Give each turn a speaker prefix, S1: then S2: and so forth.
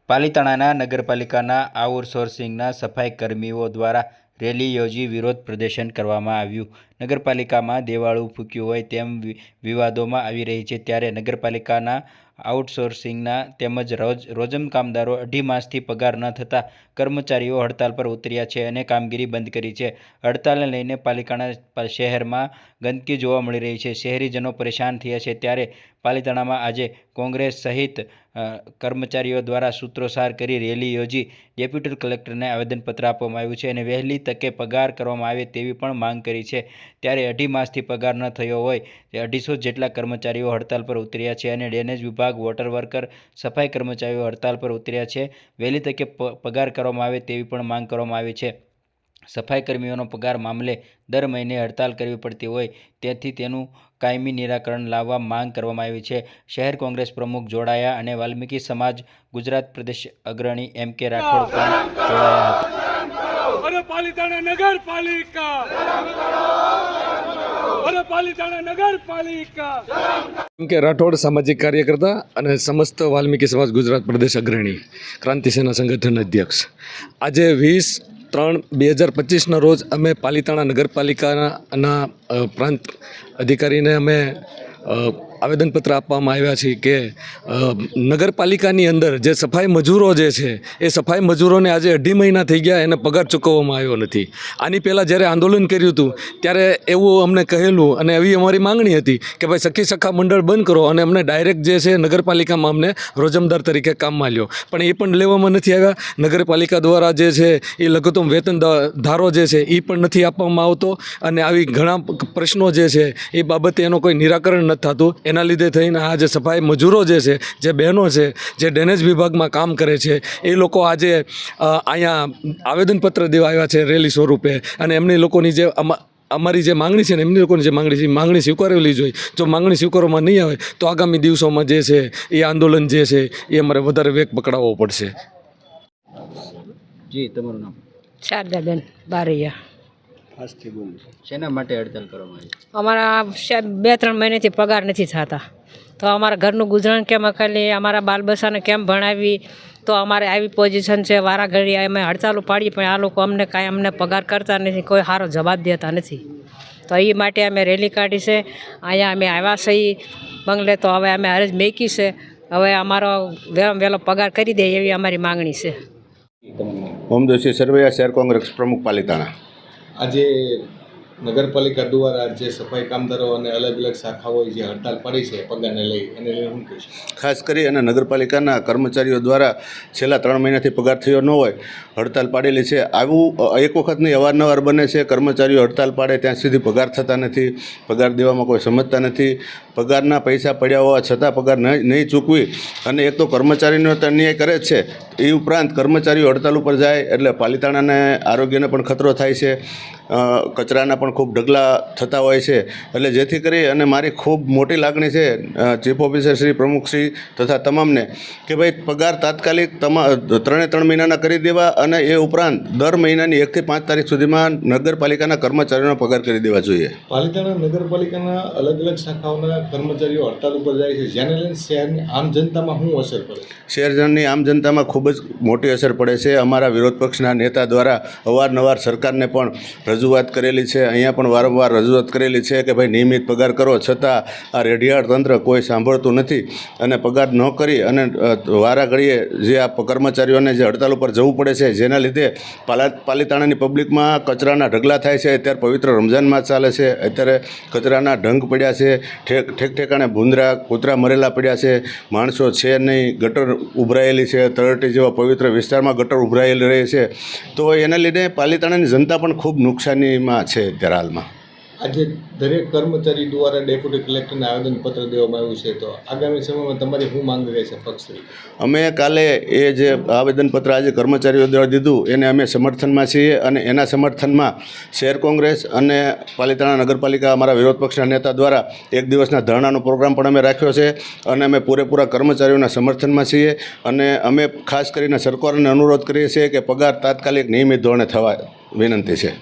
S1: પાલિતાણાના નગરપાલિકાના આઉટસોર્સિંગના સફાઈ કર્મીઓ દ્વારા રેલી યોજી વિરોધ પ્રદર્શન કરવામાં આવ્યું. નગરપાલિકામાં દેવાળું ફૂંક્યું હોય તેમ વિવાદોમાં આવી રહી છે. ત્યારે નગરપાલિકાના આઉટસોર્સિંગના તેમજ રોજમ કામદારો 2.5 માસથી પગાર ન થતા કર્મચારીઓ હડતાલ પર ઉતર્યા છે અને કામગીરી બંધ કરી છે. હડતાલને લઈને પાલિતાણા શહેરમાં ગંદકી જોવા મળી રહી છે. શહેરીજનો પરેશાન થયા છે. ત્યારે પાલિતાણામાં આજે કોંગ્રેસ સહિત કર્મચારીઓ દ્વારા સૂત્રોચ્ચાર કરી રેલી યોજી ડેપ્યુટી કલેક્ટરને આવેદનપત્ર આપવામાં આવ્યું છે અને વહેલી તકે પગાર કરવામાં આવે તેવી પણ માંગ કરી છે. ત્યારે 2.5 માસથી પગાર ન થયો હોય તે 250 જેટલા કર્મચારીઓ હડતાલ પર ઉતર્યા છે અને ડ્રેનેજ વિભાગ, વોટર વર્કર, સફાઈ કર્મચારીઓ હડતાલ પર ઉતર્યા છે. વહેલી તકે પગાર કરવામાં આવે તેવી પણ માંગ કરવામાં આવી છે. સફાઈ કર્મીઓનો પગાર મામલે દર મહિને હડતાલ કરવી પડતી હોય તેથી તેનું કાયમી નિરાકરણ લાવવા માંગ કરવામાં આવી છે. શહેર કોંગ્રેસ પ્રમુખ જોડાયા અને વાલ્મીકી સમાજ ગુજરાત પ્રદેશ અગ્રણી M.K. રાઠોડ પણ જોડાયા હતા.
S2: પાલિતાણા નગરપાલિકા
S3: M.K. રાઠોડ, સામાજિક કાર્યકર્તા અને સમસ્ત વાલ્મીકી સમાજ ગુજરાત પ્રદેશ અગ્રણી, ક્રાંતિ સેના સંગઠન અધ્યક્ષ. આજે 20/3/2025 રોજ અમે પાલિતાણા નગરપાલિકાના પ્રાંત અધિકારીને અમે આવેદનપત્ર આપવામાં આવ્યા છે કે નગરપાલિકાની અંદર જે સફાઈ મજૂરો જે છે એ સફાઈ મજૂરોને આજે 2.5 મહિના થઈ ગયા, એને પગાર ચૂકવવામાં આવ્યો નથી. આની પહેલાં જ્યારે આંદોલન કર્યું હતું ત્યારે એવું અમને કહેલું અને એવી અમારી માંગણી હતી કે ભાઈ સખી સખા મંડળ બંધ કરો અને અમને ડાયરેક્ટ જે છે નગરપાલિકામાં અમને રોજમદાર તરીકે કામમાં લ્યો, પણ એ પણ લેવામાં નથી આવ્યા. નગરપાલિકા દ્વારા જે છે એ લઘુત્તમ વેતન ધારો જે છે એ પણ નથી આપવામાં આવતો અને આવી ઘણા પ્રશ્નો જે છે એ બાબતે એનો કોઈ નિરાકરણ નથી થતું. એના લીધે થઈને આ જે સફાઈ મજૂરો જે છે, જે બહેનો છે, જે ડ્રેનેજ વિભાગમાં કામ કરે છે, એ લોકો આજે અહીંયા આવેદનપત્ર દેવા આવ્યા છે રેલી સ્વરૂપે અને એમની લોકોની જે અમારી જે માંગણી છે ને એમની લોકોની જે માંગણી છે એ માંગણી સ્વીકારેલી જોઈએ. જો માંગણી સ્વીકારવામાં નહીં આવે તો આગામી દિવસોમાં જે છે એ આંદોલન જે છે એ અમારે વધારે વેગ પકડાવવો પડશે.
S1: જી, તમારું નામ?
S4: શારદાબેન બારૈયા.
S1: શેના માટે હડતાલ કરવામાં આવી?
S4: અમારા 2-3 મહિનાથી પગાર નથી થતા, તો અમારા ઘરનું ગુજરાન કેમ અકાલી, અમારા બાલ બચ્ચાને કેમ ભણાવી, તો અમારે આવી પોઝિશન છે. વારા ઘડી અમે હડતાલ પાડીએ પણ આ લોકો અમને પગાર કરતા નથી, કોઈ સારો જવાબ દેતા નથી. તો એ માટે અમે રેલી કાઢી છે. અહીંયા અમે આવ્યા છીએ બંગલે, તો હવે અમે અરજ મેકી છે. હવે અમારો વહેલો પગાર કરી દે એવી અમારી માંગણી છે.
S5: ઓમદોશી સરવૈયા, શહેર કોંગ્રેસ પ્રમુખ, પાલિતાણા.
S6: આજે નગરપાલિકા દ્વારા જે સફાઈ કામદારો અને અલગ અલગ શાખાઓએ જે હડતાલ પાડી છે પગારને લઈ, એને લઈને શું કહીશ?
S5: ખાસ કરી અને નગરપાલિકાના કર્મચારીઓ દ્વારા છેલ્લા 3 મહિનાથી પગાર થયો ન હોય હડતાલ પાડેલી છે. આવું એક વખત નહીં, અવારનવાર બને છે. કર્મચારીઓ હડતાલ પાડે ત્યાં સુધી પગાર થતા નથી, પગાર દેવામાં કોઈ સમજતા નથી. પગારના પૈસા પડ્યા હોવા છતાં પગાર નહીં ચૂકવી અને એક તો કર્મચારીનો અન્યાય કરે છે, એ ઉપરાંત કર્મચારીઓ હડતાલ ઉપર જાય એટલે પાલિતાણાને આરોગ્યને પણ ખતરો થાય છે. કચરાના પણ ખૂબ ઢગલા થતા હોય છે. એટલે જેથી કરી અને મારી ખૂબ મોટી લાગણી છે ચીફ ઓફિસર શ્રી, પ્રમુખ શ્રી તથા તમામને કે ભાઈ પગાર તાત્કાલિક 3 મહિનાના કરી દેવા અને એ ઉપરાંત દર મહિનાની 1 થી 5 તારીખ સુધીમાં નગરપાલિકાના કર્મચારીઓનો પગાર કરી દેવા જોઈએ.
S6: પાલિતાણા નગરપાલિકાના અલગ અલગ શાખાઓના કર્મચારીઓ હડતાલ ઉપર જાય છે, જેને લઈને શહેરની આમ જનતામાં શું અસર પડે?
S5: શહેરની આમ જનતામાં ખૂબ જ મોટી અસર પડે છે. અમારા વિરોધ પક્ષના નેતા દ્વારા અવારનવાર સરકારને પણ રજૂઆત કરેલી છે. અહીંયા પણ વારંવાર રજૂઆત કરેલી છે કે ભાઈ નિયમિત પગાર કરો, છતાં આ રેઢિયાળ તંત્ર કોઈ સાંભળતું નથી અને પગાર ન કરી અને વારા ઘડીએ જે આ કર્મચારીઓને જે હડતાલ ઉપર જવું પડે છે, જેના લીધે પાલિતાણાની પબ્લિકમાં કચરાના ઢગલા થાય છે. અત્યારે પવિત્ર રમઝાન માસ ચાલે છે, અત્યારે કચરાના ઢંગ પડ્યા છે, ઠેક ઠેકાણે ભૂંદરા કૂતરા મરેલા પડ્યા છે, માણસો છે નહીં, ગટર ઉભરાયેલી છે, તળેટી જેવા પવિત્ર વિસ્તારમાં ગટર ઉભરાયેલી રહે છે. તો એના લીધે પાલિતાણાની જનતા પણ ખૂબ નુકસાનીમાં છે અત્યારે હાલમાં.
S6: આજે દરેક કર્મચારી દ્વારા ડેપ્યુટી કલેક્ટરને આવેદનપત્ર દેવામાં આવ્યું છે, તો આગામી સમયમાં તમારી શું માંગ રહેશે પક્ષ?
S5: અમે કાલે એ જે આવેદનપત્ર આજે કર્મચારીઓ દ્વારા દીધું એને અમે સમર્થનમાં છીએ અને એના સમર્થનમાં શહેર કોંગ્રેસ અને પાલિતાણા નગરપાલિકા અમારા વિરોધ પક્ષના નેતા દ્વારા 1 દિવસના ધરણાનો પ્રોગ્રામ પણ અમે રાખ્યો છે અને અમે પૂરેપૂરા કર્મચારીઓના સમર્થનમાં છીએ અને અમે ખાસ કરીને સરકારને અનુરોધ કરીએ છીએ કે પગાર તાત્કાલિક નિયમિત ધોરણે થવા વિનંતી છે.